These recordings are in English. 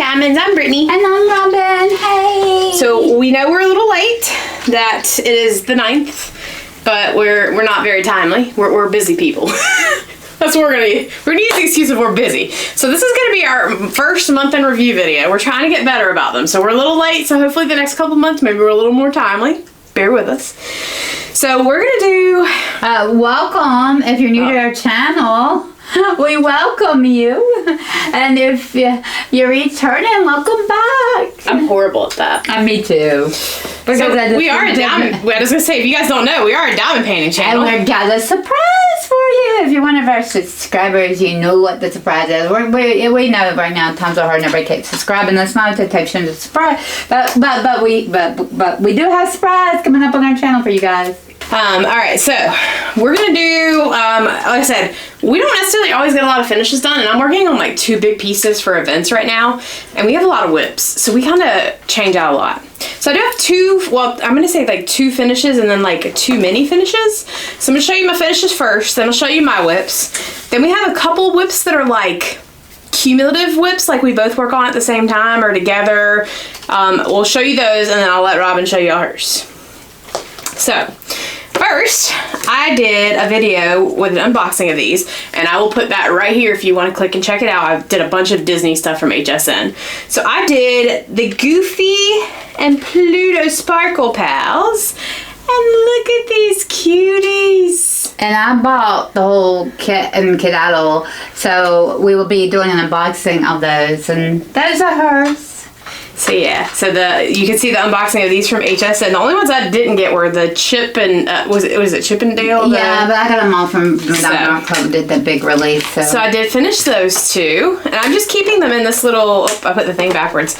Diamonds. I'm Brittany. And I'm Robin. Hey. So we know we're a little late, that it is the 9th, but we're not very timely. We're busy people. That's what we're gonna use. We're gonna use the excuse of we're busy. So this is gonna be our first month in review video. We're trying to get better about them. So we're a little late, so hopefully the next couple months maybe we're a little more timely. Bear with us. So we're gonna do welcome if you're new to our channel. We welcome you, and if you're returning, welcome back. I'm horrible at that. Me too. Because so we are a diamond. I was gonna say, if you guys don't know, we are a diamond painting channel. And we've got a surprise for you. If you're one of our subscribers, you know what the surprise is. We know right now times are hard. Nobody keeps subscribing. That's not a detection of surprise. But we do have surprise coming up on our channel for you guys. All right, so we're gonna do, like I said, we don't necessarily always get a lot of finishes done, and I'm working on like 2 big pieces for events right now, and we have a lot of WIPs, so we kind of change out a lot. So I do have 2, well, I'm gonna say like 2 finishes and then like 2 mini finishes. So I'm gonna show you my finishes first, then I'll show you my WIPs. Then we have a couple WIPs that are like cumulative WIPs, like we both work on at the same time or together. We'll show you those, and then I'll let Robin show you hers. So, first, I did a video with an unboxing of these, and I will put that right here if you want to click and check it out. I did a bunch of Disney stuff from HSN. So I did the Goofy and Pluto Sparkle Pals, and look at these cuties. And I bought the whole kit and kit-addle, so we will be doing an unboxing of those, and those are hers. So yeah, so you can see the unboxing of these from HSN. The only ones I didn't get were the Chip and was it Chip and Dale? Yeah, but I got them all from Madame Club. Did the big release. So I did finish those 2, and I'm just keeping them in this little. Oh, I put the thing backwards.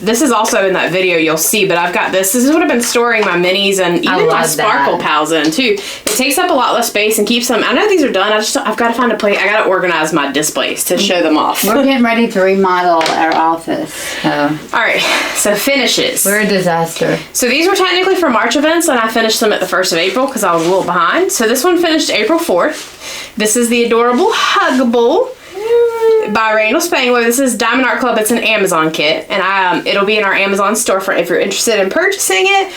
This is also in that video you'll see, but I've got this. This is what I've been storing my minis and even my Sparkle Pals in too. It takes up a lot less space and keeps them. I know these are done. I've got to find a place. I got to organize my displays to show them off. We're getting ready to remodel our office. So. Alright, so finishes. We're a disaster. So these were technically for March events, and I finished them at the 1st of April because I was a little behind. So this one finished April 4th. This is the adorable Huggable by Randall Spangler. This is Diamond Art Club. It's an Amazon kit, and it'll be in our Amazon storefront if you're interested in purchasing it.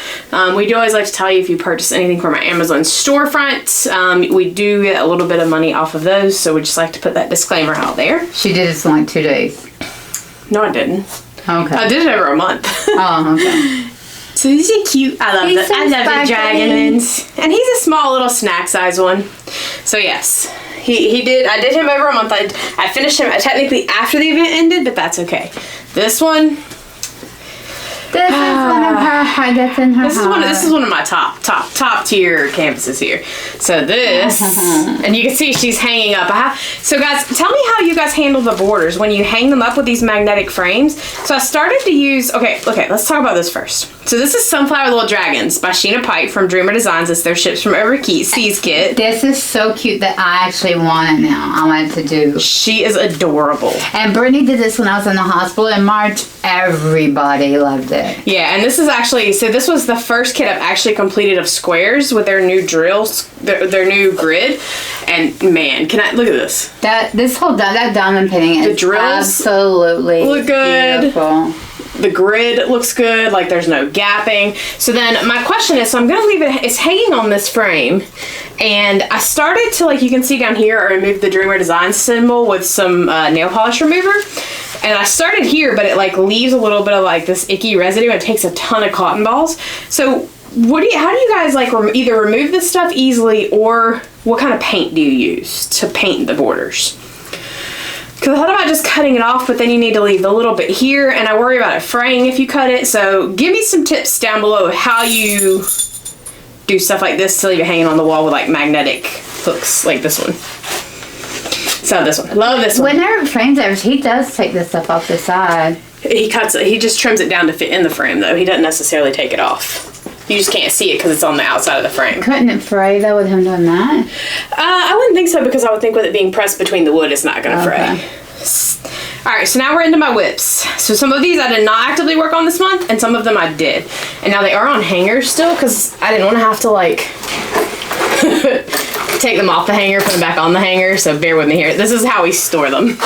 We do always like to tell you if you purchase anything from our Amazon storefront, we do get a little bit of money off of those, so we just like to put that disclaimer out there. She did this in like 2 days. No, I didn't. Okay. I did it over a month. Oh, okay. So these are cute. I love the dragons. And he's a small little snack size one. So yes, I did him over a month. I finished him technically after the event ended, but that's okay. This one. This is one of her highlights in her This is one of my top tier canvases here. So this, and you can see she's hanging up. So guys, tell me how you guys handle the borders when you hang them up with these magnetic frames. So I started to use, okay, let's talk about this first. So this is Sunflower Little Dragons by Sheena Pike from Dreamer Designs. It's their Ships from Overseas kit. This is so cute that I actually want it now. I want it to do. She is adorable. And Brittany did this when I was in the hospital in March. Everybody loved it. Yeah, and this is actually, so this was the first kit I've actually completed of squares with their new drills, their new grid. And man, look at this. That diamond painting is absolutely look good. Beautiful. The grid looks good, like there's no gapping. So then my question is, so I'm gonna leave it's hanging on this frame, and I started to, like you can see down here, I removed the Dreamer Designs symbol with some nail polish remover. And I started here, but it like leaves a little bit of like this icky residue, and it takes a ton of cotton balls. So how do you guys like either remove this stuff easily, or what kind of paint do you use to paint the borders? Because I thought about just cutting it off, but then you need to leave a little bit here, and I worry about it fraying if you cut it. So give me some tips down below how you do stuff like this to leave it hanging on the wall with like magnetic hooks like this one. So this one, love this one. When there are frames there, he does take this stuff off the side. He cuts it, he just trims it down to fit in the frame though. He doesn't necessarily take it off. You just can't see it because it's on the outside of the frame. Couldn't it fray though with him doing that? I wouldn't think so, because I would think with it being pressed between the wood, it's not going to fray. Alright, so now we're into my WIPs. So some of these I did not actively work on this month, and some of them I did. And now they are on hangers still, because I didn't want to have to like take them off the hanger, put them back on the hanger, so bear with me here. This is how we store them.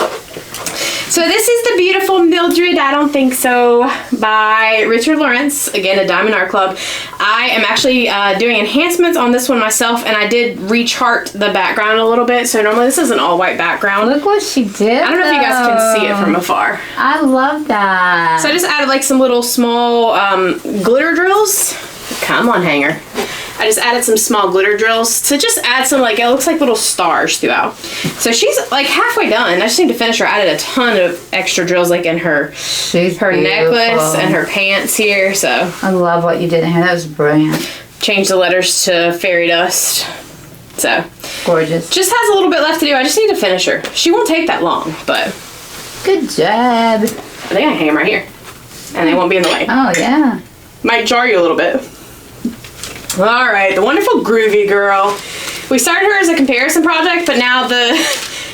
So this is the beautiful Mildred, I Don't Think So, by Richard Lawrence, again, a Diamond Art Club. I am actually doing enhancements on this one myself, and I did rechart the background a little bit. So normally this is an all white background. Look what she did. I don't know if you guys can see it from afar. I love that. So I just added like some little small glitter drills. Come on, hanger. I just added some small glitter drills to just add some, like, it looks like little stars throughout. So she's like halfway done. I just need to finish her. I added a ton of extra drills like in her necklace and her pants here. So I love what you did in here. That was brilliant. Changed the letters to fairy dust. So gorgeous. Just has a little bit left to do. I just need to finish her. She won't take that long, but good job. I think I can hang them right here, and they won't be in the way. Oh yeah. Might jar you a little bit. All right, the wonderful Groovy Girl. We started her as a comparison project, but now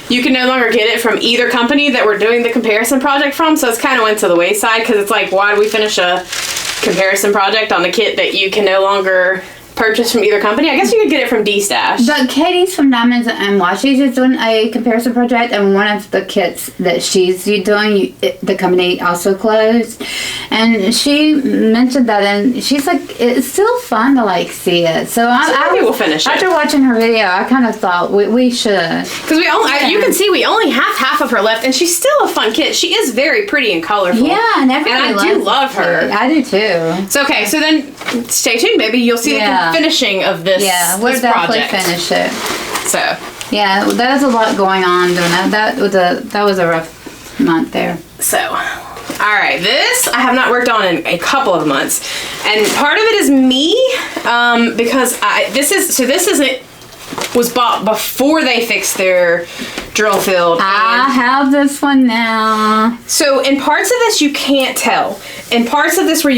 you can no longer get it from either company that we're doing the comparison project from, so it's kind of went to the wayside, because it's like, why do we finish a comparison project on a kit that you can no longer purchase from either company? I guess you could get it from D-Stash. But Katie's from Diamonds and Washies is doing a comparison project, and one of the kits that she's doing, the company also closed. And she mentioned that, and she's like, it's still fun to like see it. So maybe we'll finish it. After watching her video, I kind of thought we should. Because you can see we only have half of her left, and she's still a fun kit. She is very pretty and colorful. Yeah, and everybody I do love her. I do too. So okay, so then stay tuned, baby. You'll see the finishing of this. Yeah, we'll definitely finish it. So yeah, there's a lot going on doing that. That was a rough month there. So, all right, this I have not worked on in a couple of months, and part of it is me because this was bought before they fixed their drill field. I have this one now. So in parts of this you can't tell. In parts of this where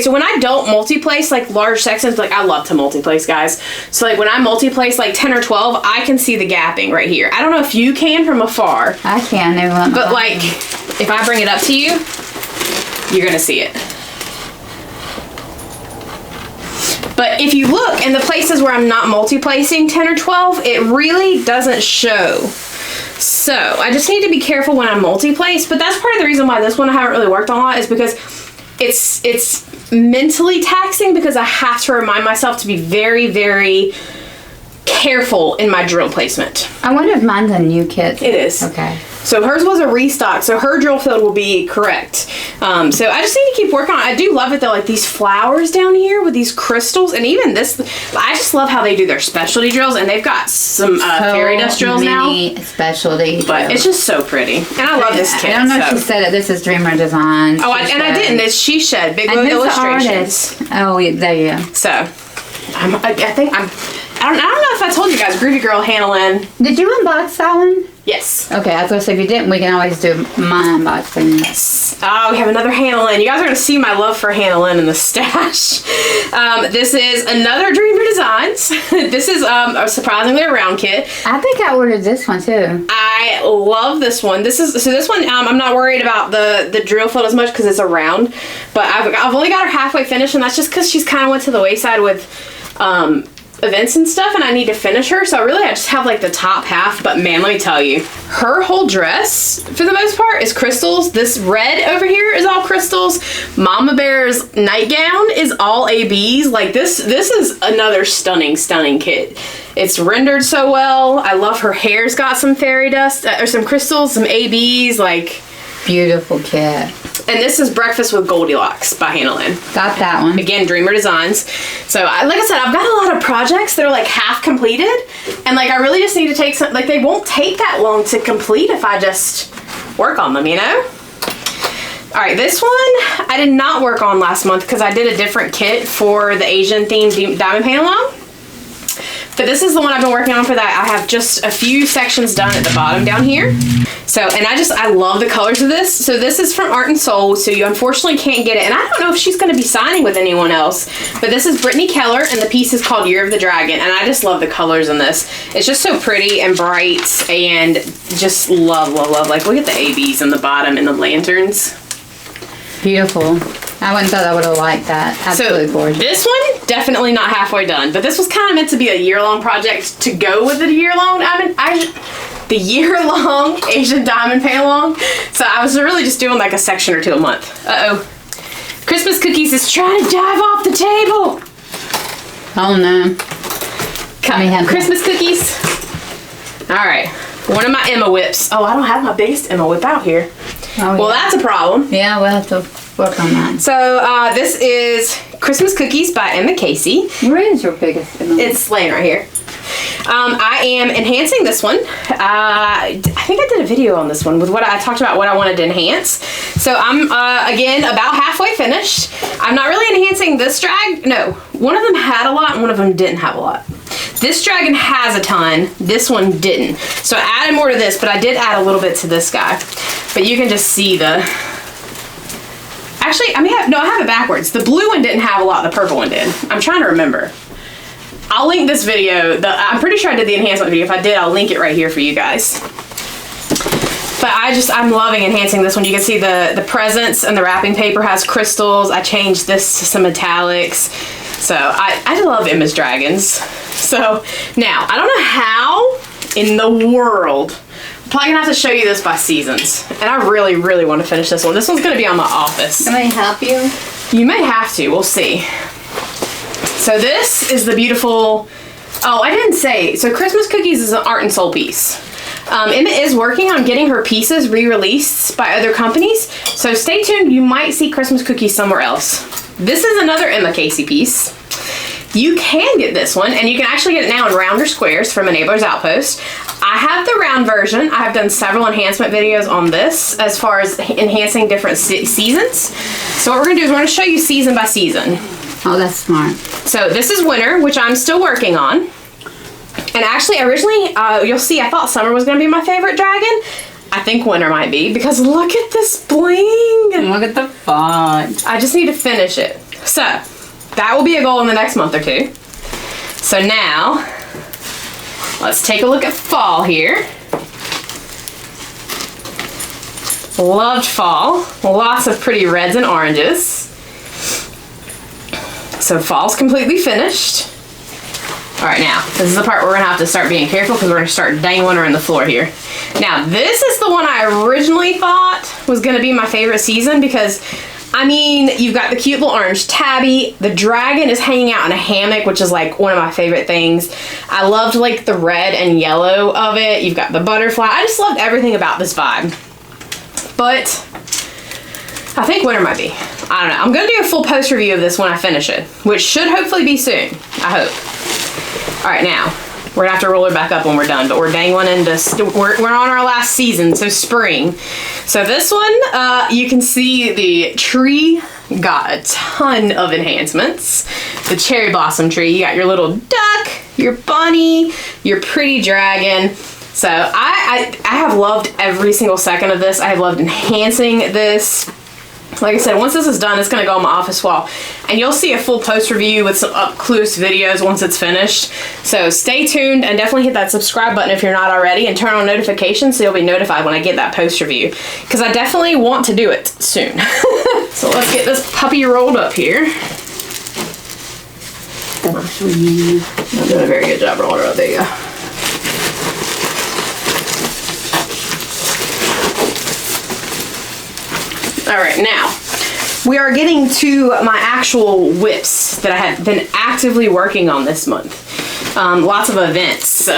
so when I don't multi-place like large sections, like I love to multi-place, guys. So like when I multi-place like 10 or 12, I can see the gapping right here. I don't know if you can from afar. I can, but like if I bring it up to you, you're gonna see it. But if you look in the places where I'm not multi-placing 10 or 12, it really doesn't show. So I just need to be careful when I multi-place, but that's part of the reason why this one I haven't really worked on a lot, is because it's mentally taxing, because I have to remind myself to be very, very careful in my drill placement. I wonder if mine's a new kit. It is. Okay. So hers was a restock, so her drill field will be correct. So I just need to keep working on it. I do love it though, like these flowers down here with these crystals, and even this, I just love how they do their specialty drills, and they've got some fairy dust drills now. Specialty but drills. It's just so pretty, and I love this kit. I don't know if she said it. This is Dreamer Designs. Oh, and I didn't. It's She Shed, big illustrations. Oh, there you go. So, I don't know if I told you guys, Groovy Girl Hannah Lynn. Did you unbox that one? Yes. Okay, I was going to say if you didn't, we can always do my unboxing. Yes. Oh, we have another Hannah Lynn. You guys are going to see my love for Hannah Lynn in the stash. This is another Dreamer Designs. This is a surprisingly a round kit. I think I ordered this one too. I love this one. This one, I'm not worried about the drill field as much because it's a round, but I've only got her halfway finished, and that's just because she's kind of went to the wayside with events and stuff, and I need to finish her, so really I just have like the top half. But man, let me tell you, her whole dress for the most part is crystals. This red over here is all crystals. Mama Bear's nightgown is all ABs. Like this is another stunning kit. It's rendered so well. I love her hair's got some fairy dust or some crystals, some ABs, like beautiful kit. And this is Breakfast with Goldilocks by Hannah Lynn. Got that one. Again, Dreamer Designs. So, like I said, I've got a lot of projects that are like half completed. And like I really just need to take some, like they won't take that long to complete if I just work on them, you know? All right, this one I did not work on last month because I did a different kit for the Asian themed diamond panel. But this is the one I've been working on for that. I have just a few sections done at the bottom down here. So, and I love the colors of this. So this is from Art and Soul, so you unfortunately can't get it. And I don't know if she's going to be signing with anyone else, but this is Britney Keller, and the piece is called Year of the Dragon. And I just love the colors in this. It's just so pretty and bright, and just love. Like, look at the ABs in the bottom and the lanterns. Beautiful. I wouldn't thought I would have liked that. Absolutely gorgeous. This one, definitely not halfway done, but this was kind of meant to be a year-long project to go with it a year-long. I mean, the year-long Asian diamond pay along. So I was really just doing like a section or two a month. Uh-oh. Christmas Cookies is trying to dive off the table. Oh no. Christmas Cookies. All right. One of my Emma whips. Oh, I don't have my biggest Emma whip out here. Oh, well, that's a problem. Yeah, we'll have to work on that. So this is Christmas Cookies by Emma Casey. Where is your biggest Emma? It's laying right here. I am enhancing this one. I think I did a video on this one with what I talked about what I wanted to enhance. So I'm, again, about halfway finished. I'm not really enhancing this drag. No, one of them had a lot and one of them didn't have a lot. This dragon has a ton. This one didn't. So I added more to this, but I did add a little bit to this guy. But you can just see the... Actually, I have it backwards. The blue one didn't have a lot. The purple one did. I'm trying to remember. I'll link this video. I'm pretty sure I did the enhancement video. If I did, I'll link it right here for you guys. But I'm loving enhancing this one. You can see the presents and the wrapping paper has crystals. I changed this to some metallics. So I love Emma's Dragons. So now, I don't know how in the world, I'm probably gonna have to show you this by seasons. And I really, really want to finish this one. This one's gonna be on my office. Can I help you? You may have to, we'll see. So this is the beautiful, oh, I didn't say, so Christmas Cookies is an art and soul piece. Emma is working on getting her pieces re-released by other companies, so stay tuned, you might see Christmas Cookies somewhere else. This is another Emma Casey piece. You can get this one, and you can actually get it now in rounder squares from Enabler's Outpost. I have the round version. I have done several enhancement videos on this as far as enhancing different seasons. So what we're gonna do is we're gonna show you season by season. Oh, that's smart. So this is winter, which I'm still working on. And actually, originally, you'll see, I thought summer was going to be my favorite dragon. I think winter might be, because look at this bling. Look at the font. I just need to finish it. So, that will be a goal in the next month or two. So now, let's take a look at fall here. Loved fall. Lots of pretty reds and oranges. So fall's completely finished. All right, now, this is the part where we're gonna have to start being careful because we're gonna start dangling her in the floor here. Now, this is the one I originally thought was gonna be my favorite season because, I mean, you've got the cute little orange tabby. The dragon is hanging out in a hammock, which is like one of my favorite things. I loved like the red and yellow of it. You've got the butterfly. I just loved everything about this vibe. But I think winter might be. I don't know. I'm going to do a full post review of this when I finish it, which should hopefully be soon. I hope. All right, now we're gonna have to roll her back up when we're done, but we're dangling into, we're on our last season, so spring. So this one, you can see the tree got a ton of enhancements. The cherry blossom tree, you got your little duck, your bunny, your pretty dragon. So I have loved every single second of this. I have loved enhancing this. Like I said, once this is done, it's going to go on my office wall. And you'll see a full post review with some up close videos once it's finished. So stay tuned and definitely hit that subscribe button if you're not already and turn on notifications so you'll be notified when I get that post review. Because I definitely want to do it soon. So let's get this puppy rolled up here. I'm doing a very good job rolling her up. There you go. All right, now we are getting to my actual whips that I have been actively working on this month. Lots of events, so.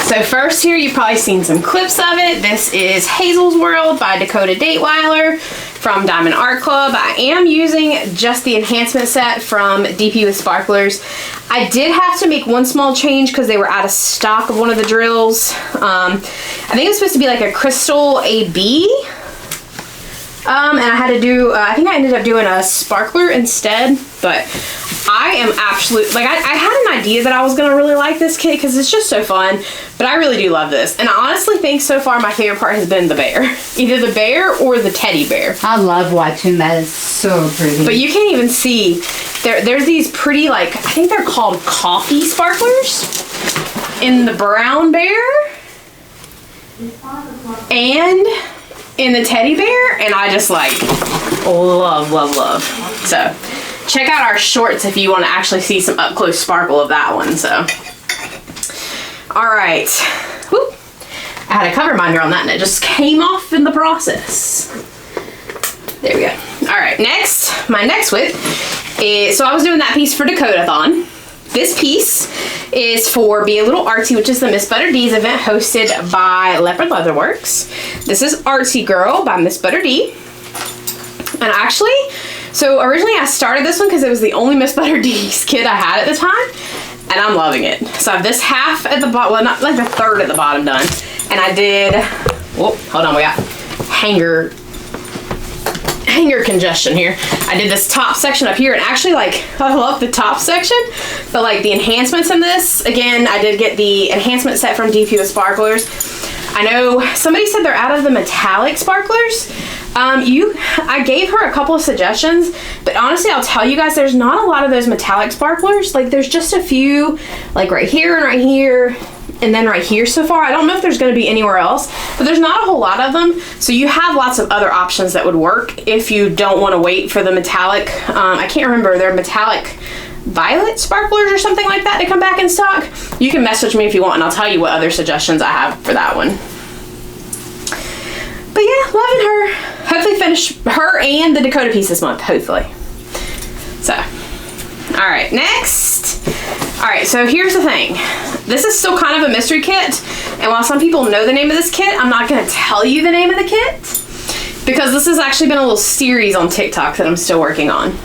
So first here, you've probably seen some clips of it. This is Hazel's World by Dakota Dateweiler from Diamond Art Club. I am using just the enhancement set from DP with Sparklers. I did have to make one small change because they were out of stock of one of the drills. I think it was supposed to be like a crystal AB. And I had to do, I think I ended up doing a sparkler instead, but I am absolute, like I had an idea that I was going to really like this kit because it's just so fun, but I really do love this. And I honestly think so far my favorite part has been the bear. Either the bear or the teddy bear. I love watching that. It's so pretty. But you can't even see, there's these pretty, like, I think they're called coffee sparklers in the brown bear and in the teddy bear, and I just like love, love, love. So check out our shorts if you want to actually see some up close sparkle of that one. So all right, I had a cover binder on that and it just came off in the process. There we go. All right, next, my next WIP is, so I was doing that piece for Dakota-thon. This piece is for Be a Little Artsy, which is the Miss Butter D's event hosted by Leopard Leatherworks. This is Artsy Girl by Miss Butter D. And actually, so originally I started this one because it was the only Miss Butter D's kit I had at the time. And I'm loving it. So I have this half at the bottom, well, not like the third at the bottom done. And I did, whoop, hold on, we got hanger congestion here. I did this top section up here, and actually, like, I love the top section, but like the enhancements in this, again, I did get the enhancement set from DP with sparklers. I know somebody said they're out of the metallic sparklers. I gave her a couple of suggestions, but honestly, I'll tell you guys, there's not a lot of those metallic sparklers. Like, there's just a few, like right here and right here, and then right here so far. I don't know if there's going to be anywhere else, but there's not a whole lot of them. So you have lots of other options that would work if you don't want to wait for the metallic. I can't remember, they're metallic violet sparklers or something like that to come back in stock. You can message me if you want, and I'll tell you what other suggestions I have for that one. But yeah, loving her. Hopefully finish her and the Dakota piece this month, hopefully. So, all right, next. All right, so here's the thing. This is still kind of a mystery kit, and while some people know the name of this kit, I'm not gonna tell you the name of the kit, because this has actually been a little series on TikTok that I'm still working on.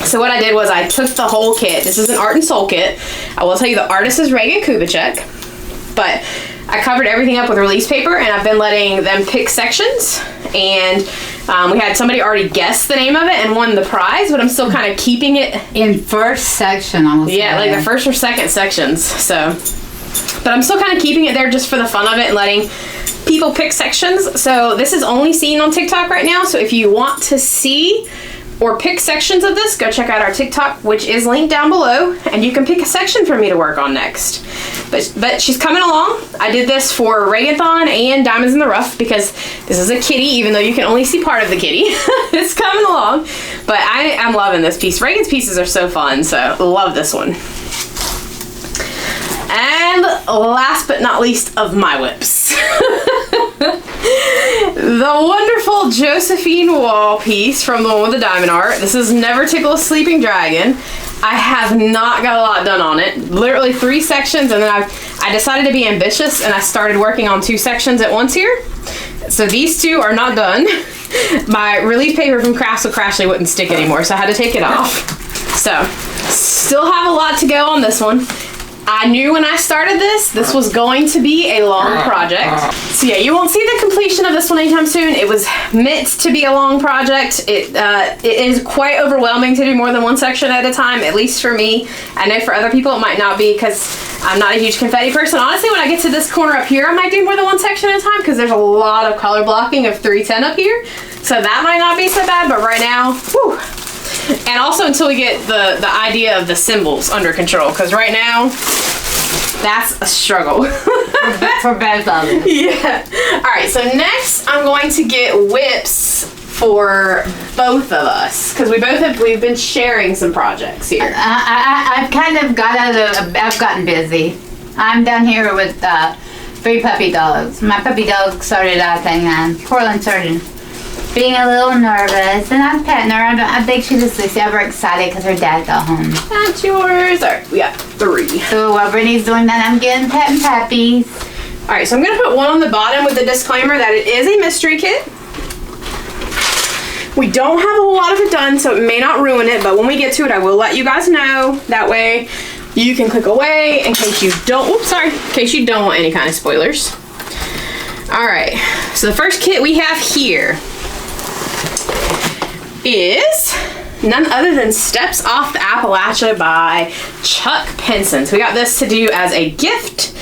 So what I did was I took the whole kit. This is an Art and Soul kit. I will tell you the artist is Reagan Kubicek, but I covered everything up with release paper, and I've been letting them pick sections, and we had somebody already guess the name of it and won the prize, but I'm still kind of keeping it in first section, almost. Yeah, like the first or second sections. So, but I'm still kind of keeping it there just for the fun of it and letting people pick sections. So this is only seen on TikTok right now. So if you want to see or pick sections of this, go check out our TikTok, which is linked down below, and you can pick a section for me to work on next. But she's coming along. I did this for Reagathon and Diamonds in the Rough because this is a kitty, even though you can only see part of the kitty. It's coming along. But I am loving this piece. Reagan's pieces are so fun, so love this one. And last but not least of my WIPs. The wonderful Josephine wall piece from the one with the diamond art. This is Never Tickle a Sleeping Dragon. I have not got a lot done on it. Literally 3 sections, and then I decided to be ambitious, and I started working on 2 sections at once here. So these 2 are not done. My relief paper from Crafts with Crashly wouldn't stick anymore, so I had to take it off. So, still have a lot to go on this one. I knew when I started this was going to be a long project. So yeah, you won't see the completion of this one anytime soon. It was meant to be a long project. It is quite overwhelming to do more than 1 section at a time, at least for me. I know for other people it might not be because I'm not a huge confetti person. Honestly, when I get to this corner up here, I might do more than 1 section at a time because there's a lot of color blocking of 310 up here. So that might not be so bad, but right now, whew. And also until we get the idea of the symbols under control, because right now, that's a struggle. For both of them. Yeah. All right, so next I'm going to get WIPs for both of us, because we've been sharing some projects here. I've kind of I've gotten busy. I'm down here with 3 puppy dogs. My puppy dog started out and Portland started being a little nervous, and I'm petting her. I think she's asleep. I'm very excited because her dad got home. That's yours. All right, we got 3. So while Brittany's doing that, I'm getting petting puppies. All right, so I'm going to put one on the bottom with the disclaimer that it is a mystery kit. We don't have a whole lot of it done, so it may not ruin it, but when we get to it, I will let you guys know. That way you can click away in case you don't, in case you don't want any kind of spoilers. All right, so the first kit we have here is none other than Steps Off the Appalachia by Chuck Pinson. So we got this to do as a gift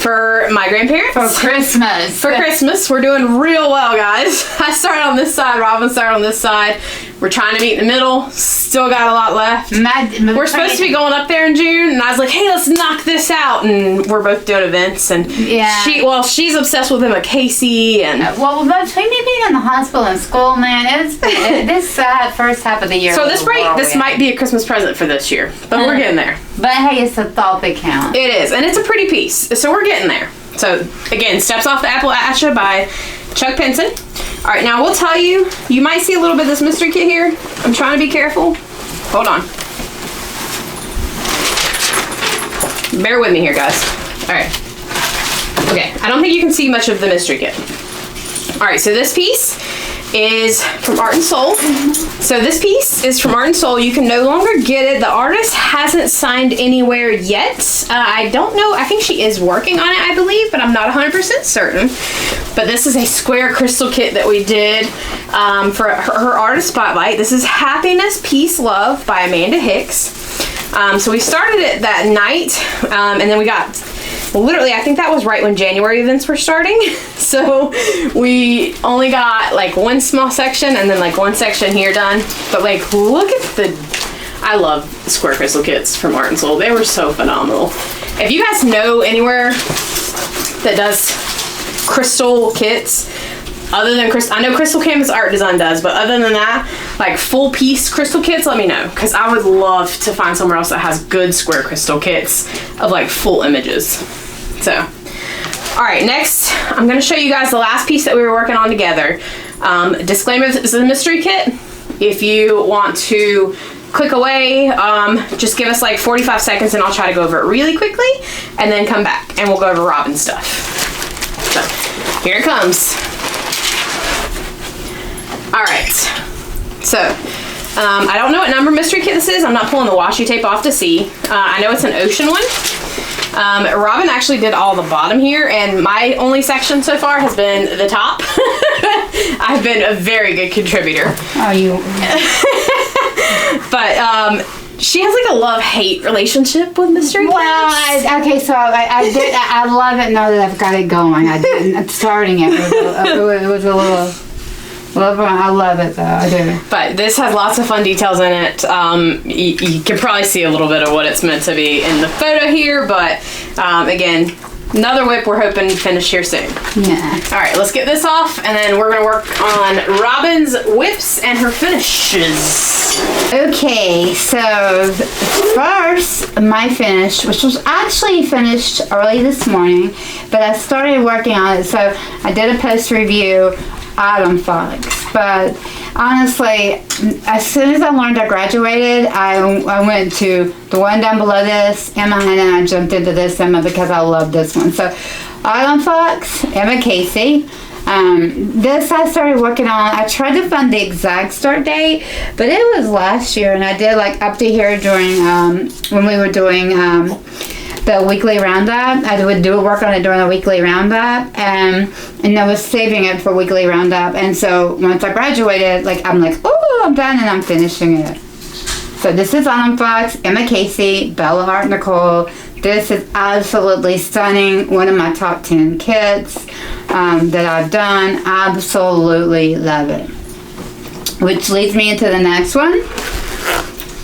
for my grandparents. For Christmas. For Christmas. We're doing real well, guys. I started on this side, Robin started on this side. We're trying to meet in the middle. Still got a lot left. We're supposed to be going up there in June, and I was like, hey, let's knock this out. And we're both doing events. And yeah. She's obsessed with Emma Casey. And well, between me being in the hospital and school, man, this first half of the year. So this might be a Christmas present for this year, but we're getting there. But hey, it's a thought that counts. It is, and it's a pretty piece. So we're getting there. So again, Steps Off the Appalachia by Chuck Pinson. All right, now I will tell you, you might see a little bit of this mystery kit here. I'm trying to be careful. Hold on. Bear with me here, guys. All right. Okay, I don't think you can see much of the mystery kit. All right, so this piece is from Art and Soul. So this piece is from Art and Soul. You can no longer get it. The artist hasn't signed anywhere yet. I don't know. I think she is working on it, I believe, but I'm not 100% certain. But this is a square crystal kit that we did for her artist spotlight. This is Happiness, Peace, Love by Amanda Hicks. So we started it that night, and then we got, literally, I think that was right when January events were starting. So we only got like one small section and then like one section here done. But like, look at I love square crystal kits from Art and Soul. They were so phenomenal. If you guys know anywhere that does crystal kits, other than I know Crystal Canvas Art Design does, but other than that, like full piece crystal kits, let me know, because I would love to find somewhere else that has good square crystal kits of like full images. So, all right, next I'm going to show you guys the last piece that we were working on together. Disclaimer, this is a mystery kit. If you want to click away, just give us like 45 seconds and I'll try to go over it really quickly and then come back and we'll go over Robin's stuff. So, here it comes. All right, so I don't know what number mystery kit this is. I'm not pulling the washi tape off to see. I know it's an ocean one. Robin actually did all the bottom here, and my only section so far has been the top. I've been a very good contributor. Oh, you. But she has like a love-hate relationship with mystery kits. Well, okay, so I love it now that I've got it going. Starting it was a little. I love it though, I do. But this has lots of fun details in it. You can probably see a little bit of what it's meant to be in the photo here, but again, another WIP we're hoping to finish here soon. Yeah. All right, let's get this off, and then we're gonna work on Robin's WIPs and her finishes. Okay, so first, my finish, which was actually finished early this morning, but I started working on it, so I did a post review Autumn Fox, but honestly, as soon as I learned I graduated, I went to the one down below this, Emma, and then I jumped into this Emma because I love this one. So, Autumn Fox, Emma Casey. This I started working on. I tried to find the exact start date, but it was last year, and I did like up to here during when we were doing the weekly roundup. I would do work on it during the weekly roundup, and I was saving it for weekly roundup. And so once I graduated, like I'm like, oh, I'm done, and I'm finishing it. So this is Autumn Fox, Emma Casey, Bella Hart Nicole. This is absolutely stunning. One of my top 10 kits that I've done. Absolutely love it. Which leads me into the next one.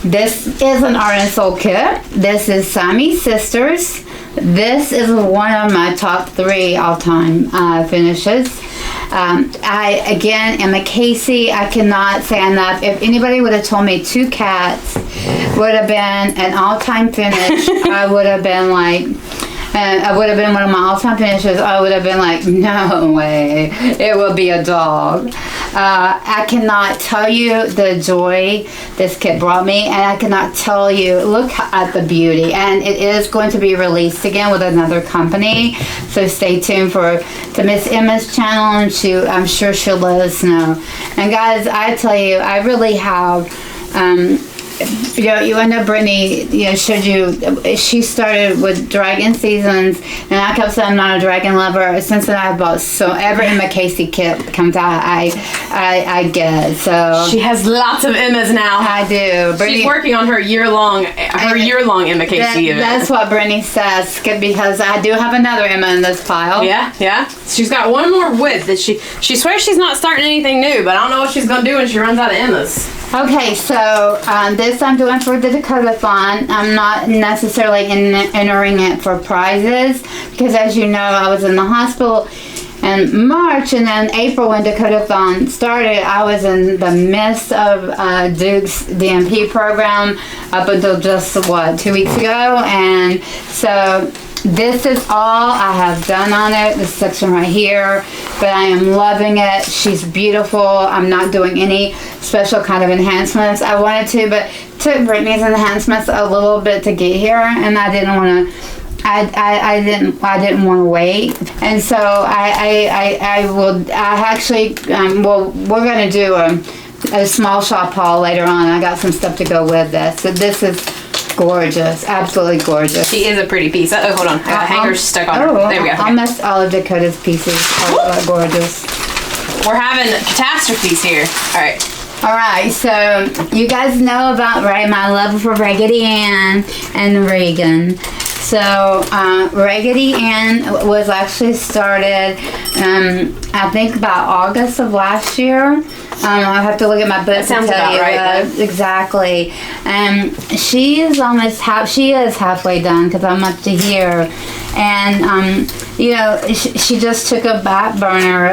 This is an Art and Soul kit. This is Siamese Sisters. This is one of my top 3 all-time finishes. Emma Casey, I cannot say enough. If anybody would have told me 2 cats would have been an all-time finish, I would have been like, I would have been one of my all-time finishes. I would have been like, no way, it will be a dog. I cannot tell you the joy this kit brought me, and I cannot tell you, look at the beauty. And it is going to be released again with another company, so stay tuned to Miss Emma's channel, and I'm sure she'll let us know. And guys, I tell you, I really have you know Britney, showed you, she started with Dragon Seasons, and I kept saying I'm not a dragon lover. Since then I've bought every Emma Casey kit comes out, I get it. So she has lots of Emmas now. I do. Brittany, she's working on her year-long Emma Casey event. That's what Brittany says, because I do have another Emma in this pile. Yeah. She's got one more WIP that she swears she's not starting anything new, but I don't know what she's gonna do when she runs out of Emmas. Okay, so this I'm doing for the Dakota-thon. I'm not necessarily entering it for prizes, because as you know, I was in the hospital in March, and then April when Dakotathon started, I was in the midst of Duke's DMP program up until just 2 weeks ago, and so this is all I have done on it, this section right here, but I am loving it. She's beautiful. I'm not doing any special kind of enhancements. I wanted to, but took Britney's enhancements a little bit to get here, and I didn't want to. I didn't want to wait, and so we're gonna do a small shop haul later on. I got some stuff to go with this. So this is gorgeous, absolutely gorgeous. She is a pretty piece. Oh, hold on, I got hangers stuck on her. There we go. Almost all of Dakota's pieces are gorgeous. We're having catastrophes here. All right, so you guys know about my love for Raggedy Ann and Reagan. So Raggedy Ann was actually started, I think about August of last year. I'll have to look at my book to tell you right, exactly. She is halfway done because I'm up to here. And, she just took a back burner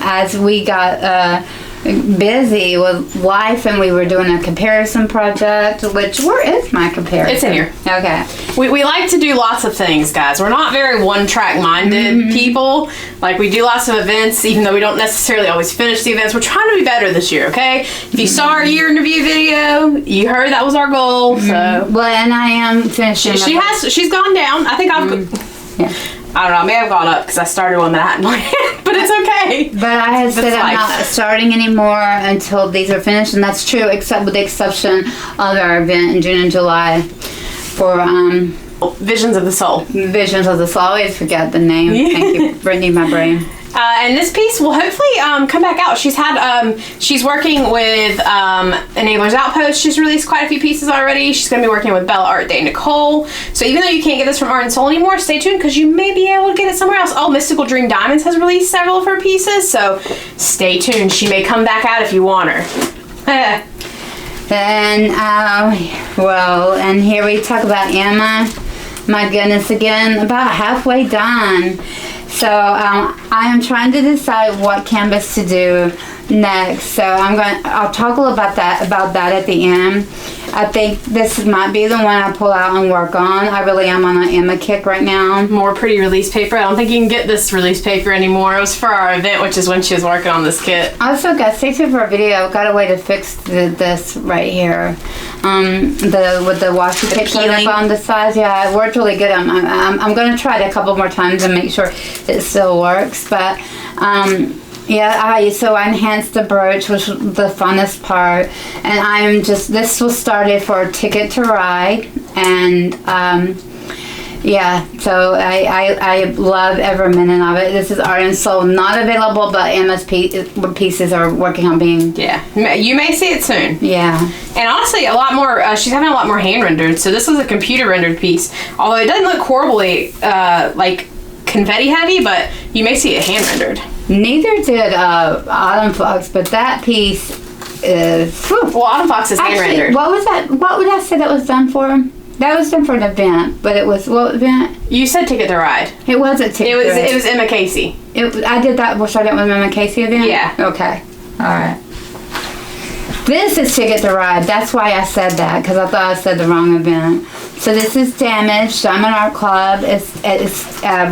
as we got busy with life, and we were doing a comparison project, where is my comparison? It's in here. Okay. We like to do lots of things, guys. We're not very one-track minded people. Like, we do lots of events, even though we don't necessarily always finish the events. We're trying to be better this year, okay? If you saw our year in review video, you heard that was our goal, so. Well, and I am finishing. She's gone down. I think yeah. I don't know, I may have gone up because I started one that I hadn't planned, but it's okay. But I had said I'm not starting anymore until these are finished, and that's true, except with the exception of our event in June and July for Visions of the Soul. Visions of the Soul. I always forget the name. Yeah. Thank you, Britney, my brain. And this piece will hopefully come back out. She's working with Enablers Outpost. She's released quite a few pieces already. She's going to be working with Bella Art Day Nicole. So even though you can't get this from Art and Soul anymore, stay tuned because you may be able to get it somewhere else. Oh, Mystical Dream Diamonds has released several of her pieces, so stay tuned. She may come back out if you want her. And and here we talk about Emma. My goodness, again, about halfway done. So I am trying to decide what canvas to do next. So I'll talk a little about that at the end. I think this might be the one I pull out and work on. I really am on an Emma kick right now. More pretty release paper. I don't think you can get this release paper anymore. It was for our event, which is when she was working on this kit. Also, guys, stay tuned for a video. I've got a way to fix this right here. With the washi tape peeling on the sides. Yeah, it worked really good. I'm going to try it a couple more times and make sure it still works. But so I enhanced the brooch, which was the funnest part, and this was started for Ticket to Ride, and so I love every minute of it. This is Art and Soul, not available, but Emma's pieces are working on being. Yeah, you may see it soon. Yeah. And honestly, a lot more, she's having a lot more hand rendered, so this is a computer rendered piece, although it doesn't look horribly like confetti heavy, but you may see it hand rendered. Neither did Autumn Fox, but that piece is... Well, Autumn Fox is hand rendered. What was that? What would I say that was done for? That was done for an event, but it was... What event? You said Ticket to Ride. It was a Ticket to Ride. It was Emma Casey. I did that. Was I done with Emma Casey event? Yeah. Okay. All right. This is Ticket to Ride. That's why I said that, because I thought I said the wrong event. So this is Damaged, Diamond Art Club. It's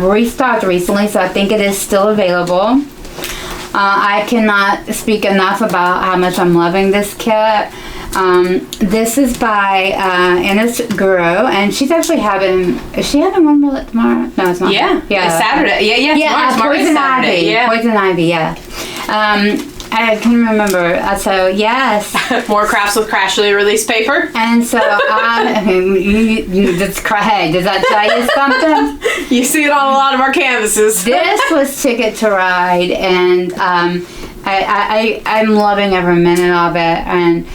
restocked recently, so I think it is still available. I cannot speak enough about how much I'm loving this kit. This is by Ines Guru, and she's actually is she having one more tomorrow? No, it's not. Yeah. It's Saturday. Yeah, Poison Ivy. Yeah. Poison Ivy, yeah. I can remember. So, yes. More crafts with Crashly release paper. And so, that's Craig. Does that tell you something? You see it on a lot of our canvases. This was Ticket to Ride, and I'm loving every minute of it. And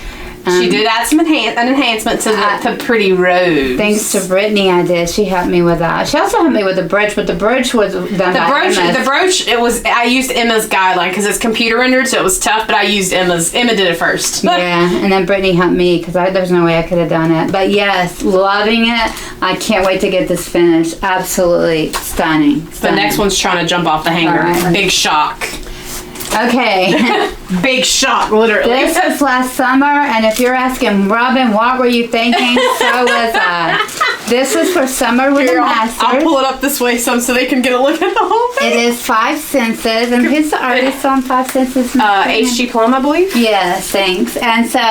She did add some an enhancement to the pretty rose. Thanks to Britney, I did. She helped me with that. She also helped me with the brooch, but the brooch was done by Emma's. The brooch, I used Emma's guideline because it's computer rendered, so it was tough, but I used Emma's. Emma did it first. Yeah, and then Britney helped me because there's no way I could have done it. But yes, loving it. I can't wait to get this finished. Absolutely stunning. The next one's trying to jump off the hanger. Right. Big shock. Okay. Big shock, literally. This was last summer, and if you're asking, Robin, what were you thinking? So was I. This was for Summer with the Masters. I'll pull it up this way so they can get a look at the whole thing. It is Five Senses, and who's the artist on Five Senses? H.G. Plum, I believe. Yes, thanks. And so,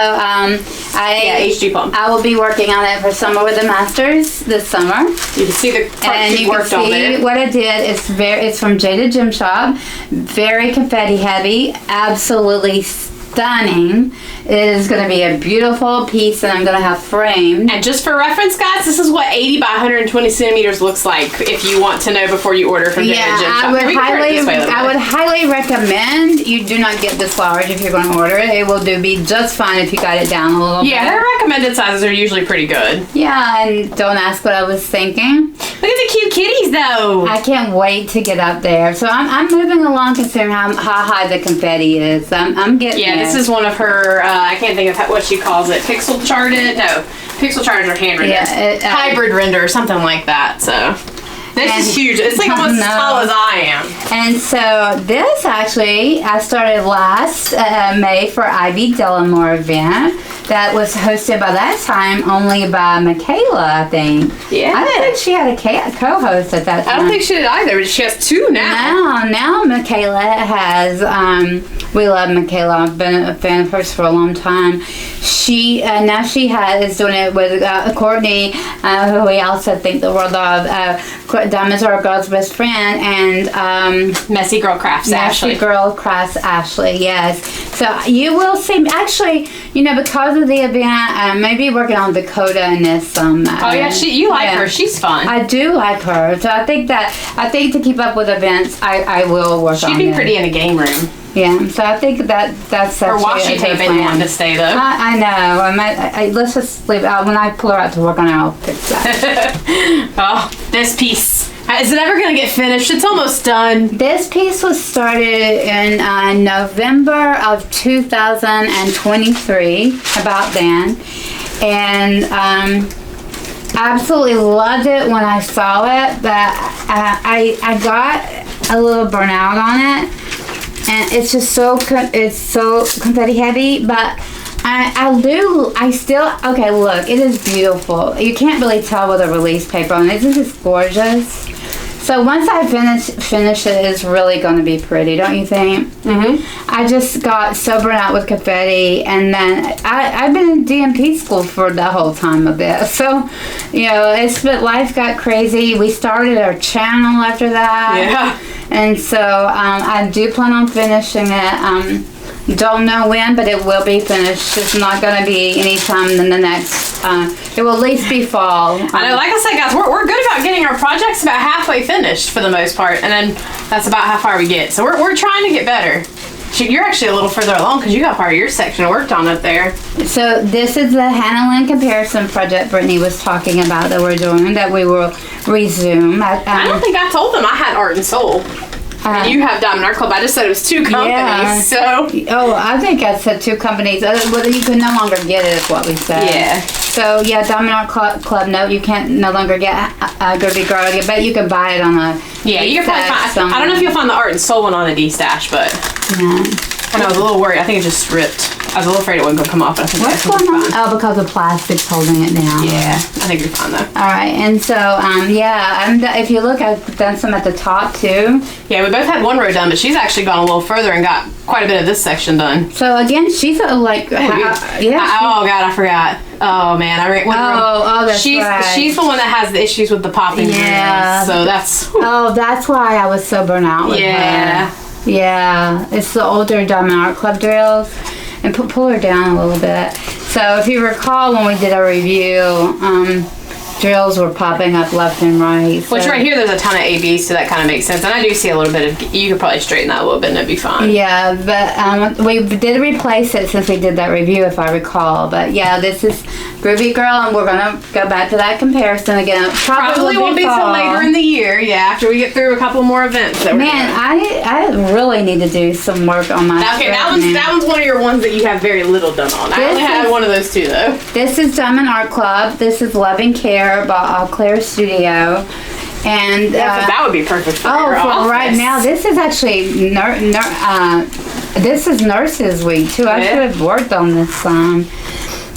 H.G. Plum. I will be working on it for Summer with the Masters this summer. You can see the part and she worked on there. What I did is it's from Jada Gym Shop, very confetti heavy, absolutely stunning. It is going to be a beautiful piece that I'm going to have framed. And just for reference, guys, this is what 80 by 120 centimeters looks like if you want to know before you order from Jada Gym Shop. I would highly recommend you do not get this large if you're going to order it. It will be just fine if you got it down a little bit. Yeah, their recommended sizes are usually pretty good. Yeah, and don't ask what I was thinking. Look at the cute kitties, though. I can't wait to get up there. So I'm moving along considering how high the confetti is. I'm getting there. This is one of her, I can't think of what she calls it. Pixel charted? No. Pixel charted or hand render. Yeah, hybrid render or something like that. So this is huge. It's like almost as tall as I am. And so this actually, I started last May for Ivy Delamore event that was hosted by that time only by Michaela, I think. Yeah. I don't think she had a co-host at that time. I don't think she did either, but she has two now. Now Michaela has, we love Michaela. I've been a fan of hers for a long time. She is doing it with Courtney, who we also think the world of. Diamond's our girl's best friend, and Messy Girl Crafts Ashley. Messy Girl Crafts Ashley, yes. So you will see. Actually, because of the event, maybe working on Dakota in this. Oh yeah, you like her. She's fun. I do like her. So I think to keep up with events, I will work on it. She'd be pretty in a game room. Yeah, so I think that's her washi tape ain't wanting to stay though. I know. Let's just leave it out. When I pull her out to work on it, I'll fix that. Oh, this piece. Is it ever going to get finished? It's almost done. This piece was started in November of 2023, about then. And absolutely loved it when I saw it, but I got a little burnout on it. And it's just so confetti heavy, but okay, look, it is beautiful. You can't really tell with a release paper on it. Isn't this gorgeous? So once I finish it, it's really going to be pretty, don't you think? Mm-hmm. I just got so burnt out with confetti, and then I've been in DMP school for the whole time of this. So, life got crazy. We started our channel after that. Yeah. And so I do plan on finishing it. Don't know when, but it will be finished. It's not going to be any time in the next. It will at least be fall. I know. Like I said, guys, we're good about getting our projects about halfway finished for the most part, and then that's about how far we get. So we're trying to get better. You're actually a little further along because you got part of your section worked on up there. So this is the Hannah Lynn comparison project Brittany was talking about that we're doing, that we will resume. I don't think I told them I had Art and Soul. And you have Diamond Art Club. I just said it was two companies. Yeah. So. Oh, I think I said two companies. Well, you can no longer get it, is what we said. Yeah. So yeah, Diamond Art Club. No, you can't no longer get Gerby Girl. I bet you can buy it on a. Yeah, you can probably find. I don't know if you'll find the Art and Soul one on a D-Stash, but. Yeah. And I was a little worried. I think it just ripped. I was a little afraid it wasn't going to come off. But I think what's going on? Oh, because the plastic's holding it down. Yeah, I think you're fine though. All right, and so if you look, I've done some at the top too. Yeah, we both had one row done, but she's actually gone a little further and got quite a bit of this section done. So again, she's oh God, I forgot. Oh man, that's right. She's the one that has the issues with the popping. Yeah. So that's. Oh, that's why I was so burnt out with her. Yeah, it's the older Diamond Art Club drills. And pull her down a little bit. So if you recall when we did our review, drills were popping up left and right. So. Which right here, there's a ton of ABs, so that kind of makes sense. And I do see a little bit of, you could probably straighten that a little bit and it'd be fine. Yeah, but we did replace it since we did that review, if I recall. But yeah, this is Groovy Girl, and we're going to go back to that comparison again. Probably won't be till later in the year, after we get through a couple more events. That I really need to do some work on my Okay, that one's one of your ones that you have very little done on. I only had one of those two, though. This is Diamond Art Club. This is Loving Care by Eau Claire Studio. And that would be perfect for your office. Right now, this is actually this is Nurses Week too. I should have worked on this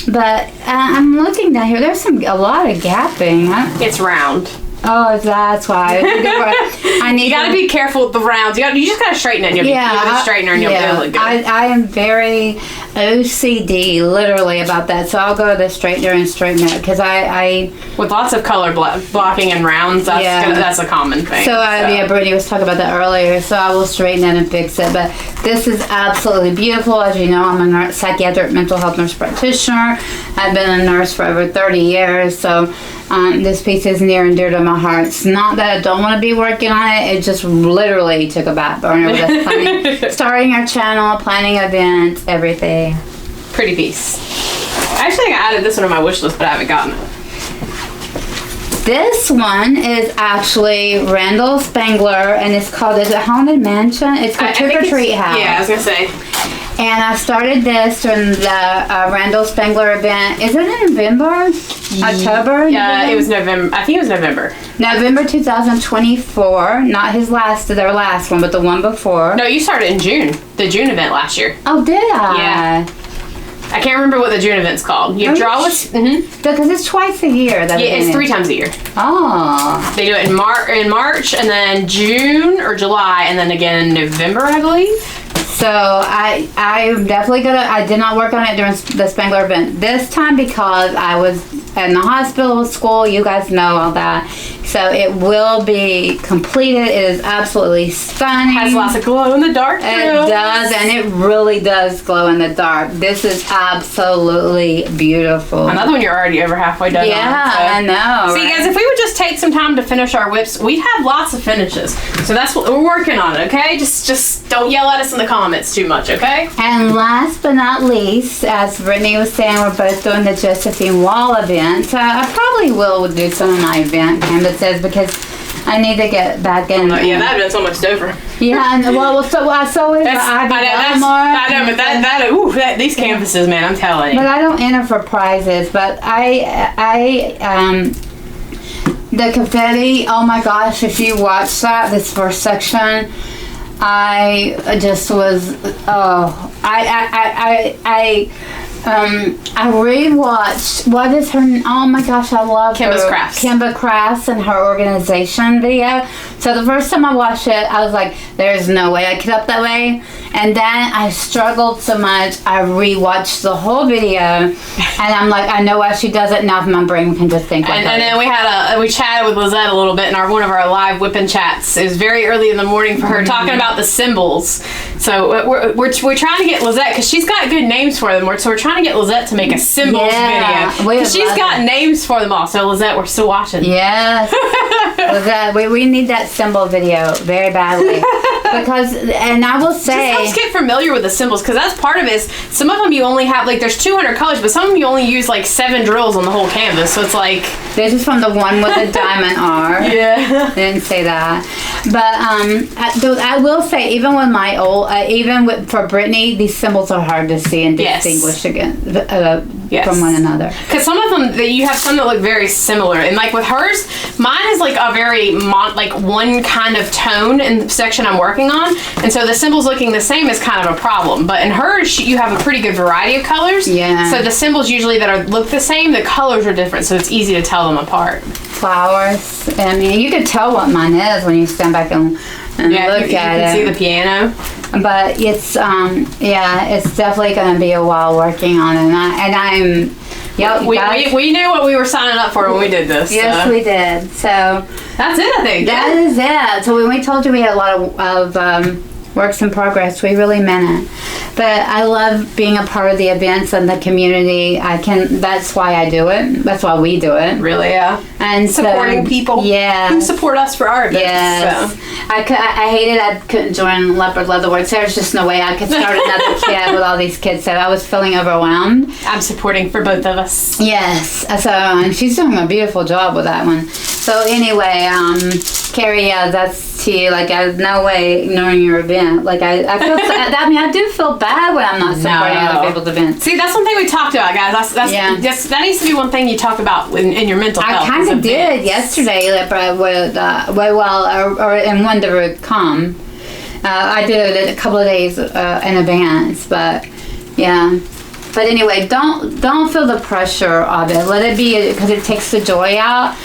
but I'm looking down here. There's a lot of gapping. It's round. Oh, that's why. You got to be careful with the rounds. You just got to straighten it. You'll be the straightener and you'll be look good. I am very OCD, literally, about that. So I'll go to the straightener and straighten it because I with lots of color blocking and rounds. That's a common thing. So Brittany was talking about that earlier. So I will straighten it and fix it. But this is absolutely beautiful. As you know, I'm a psychiatric mental health nurse practitioner. I've been a nurse for over 30 years. So. This piece is near and dear to my heart. It's not that I don't want to be working on it. It just literally took a back burner with us starting our channel, planning events, everything. Pretty piece. I actually think I added this one on my wish list, but I haven't gotten it. This one is actually Randall Spangler, and it's called, is it Haunted Mansion? It's called Trick or Treat House. Yeah, I was going to say. And I started this during the Randall Spangler event. Is it in November? October? Yeah, it was November. I think it was November. November 2024. Not their last one, but the one before. No, you started in June. The June event last year. Oh, did I? Yeah. I can't remember what the June event's called. You draw with... Because it's twice a year. It's 3 times a year. Oh. They do it in March, and then June or July, and then again in November, I believe. So I'm definitely I did not work on it during the Spangler event this time because I was in the hospital, school, you guys know all that. So it will be completed. It is absolutely stunning. Has lots of glow in the dark. It does, and it really does glow in the dark. This is absolutely beautiful. Another one you're already over halfway done. I know. See, guys, if we would just take some time to finish our whips, we have lots of finishes. So that's what we're working on, okay? Just don't yell at us in the comments too much, okay? And last but not least, as Brittany was saying, we're both doing the Josephine Wall event. I probably will do some of my event canvases because I need to get back in. That event's almost over. Yeah, and so is these canvases, man, I'm telling you. But I don't enter for prizes. But the confetti. Oh my gosh! If you watch this first section. I just was, I rewatched, what is her, oh my gosh, I love Kimba's Crafts. Kimba Crafts and her organization video. So the first time I watched it, I was like, there's no way I could up that way. And then I struggled so much, I rewatched the whole video, and I'm like, I know why she does it, now my brain can just think like that. And then we chatted with Lizette a little bit in one of our live whipping chats. It was very early in the morning for her, talking about the symbols. So we're trying to get Lizette, because she's got good names for them, so we're trying to get Lizette to make a symbols video. Because she's got names for them all. So Lizette, we're still watching. Yes. Lizette, we need that symbol video very badly. Because, and I will say... Just helps get familiar with the symbols, because that's part of it. Is some of them you only have, like, there's 200 colors, but some of them you only use, like, 7 drills on the whole canvas, so it's like... This is from the one with the diamond R. Yeah. Didn't say that. But I will say, even with my old, for Britney, these symbols are hard to see and distinguish from one another. Because some of them, you have some that look very similar, and like with hers, mine is like a very one kind of tone in the section I'm working on, and so the symbols looking the same is kind of a problem. But in hers, you have a pretty good variety of colors. Yeah. So the symbols usually that look the same, the colors are different, so it's easy to tell them apart. Flowers. I mean, you could tell what mine is when you stand back and look at it. You can see the piano. But it's it's definitely going to be a while working on it, we knew what we were signing up for when we did this. Yes, we did. So that's it, I think. That is it. So when we told you we had a lot of works in progress. We really meant it. But I love being a part of the events and the community. That's why I do it. That's why we do it. Really, yeah. And supporting people. Yeah. Who support us for our events. Yes. So. I hated I couldn't join Leopard Leatherworks. There's just no way I could start another kit with all these kids. So I was feeling overwhelmed. I'm supporting for both of us. Yes. So and she's doing a beautiful job with that one. So anyway, Cary, that's to you. Like, I have no way ignoring your event. Like, I feel. I do feel bad when I'm not supporting other people's events. See, that's one thing we talked about, guys. That needs to be one thing you talk about in your mental health. I kind of did yesterday, with and when they would come. I did it a couple of days in advance, but yeah. But anyway, don't feel the pressure of it. Let it be, because it takes the joy out.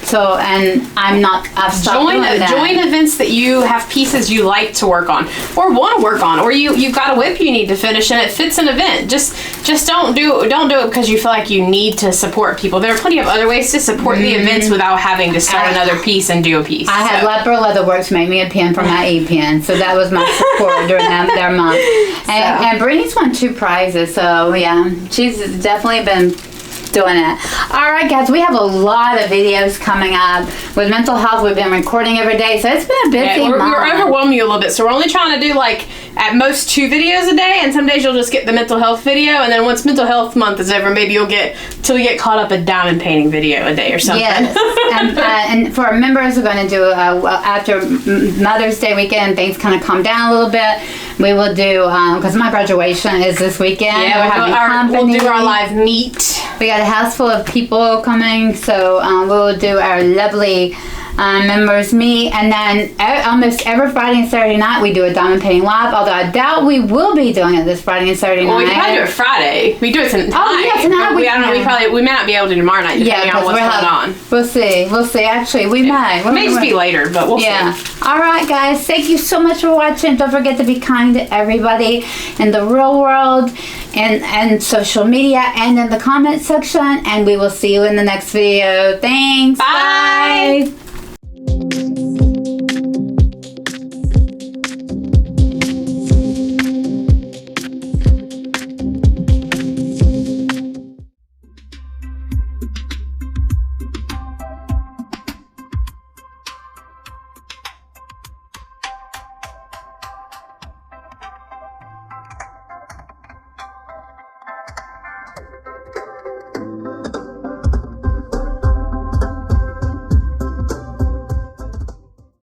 So, and I've stopped doing that. Join events that you have pieces you like to work on or want to work on, or you've got a WIP you need to finish and it fits an event. Just don't do it because you feel like you need to support people. There are plenty of other ways to support the events without having to start another piece and do a piece. I had Leopard Leatherworks make me a pin for my E-pin, so that was my support during their month. And Britney's won 2 prizes, so yeah, she's definitely been doing it. All right, guys, we have a lot of videos coming up with mental health. We've been recording every day, so it's been a busy month. We're overwhelming you a little bit, so we're only trying to do like at most 2 videos a day, and some days you'll just get the mental health video, and then once mental health month is over, maybe you'll get caught up a diamond painting video a day or something. Yes, and for our members, we're going to do after Mother's Day weekend, things kind of calm down a little bit. We will do because my graduation is this weekend. Yeah, we'll do our live meet. We got a house full of people coming, so we'll do our lovely members meet, and then almost every Friday and Saturday night we do a diamond painting live, although I doubt we will be doing it this Friday and Saturday night. Well, we probably do it Friday. We do it tonight. Oh, yeah, tonight. We may not be able to tomorrow night, depending on what's going on. We'll see. Actually, we may. It may just be later, but we'll see. All right, guys. Thank you so much for watching. Don't forget to be kind to everybody in the real world and social media and in the comment section, and we will see you in the next video. Thanks. Bye.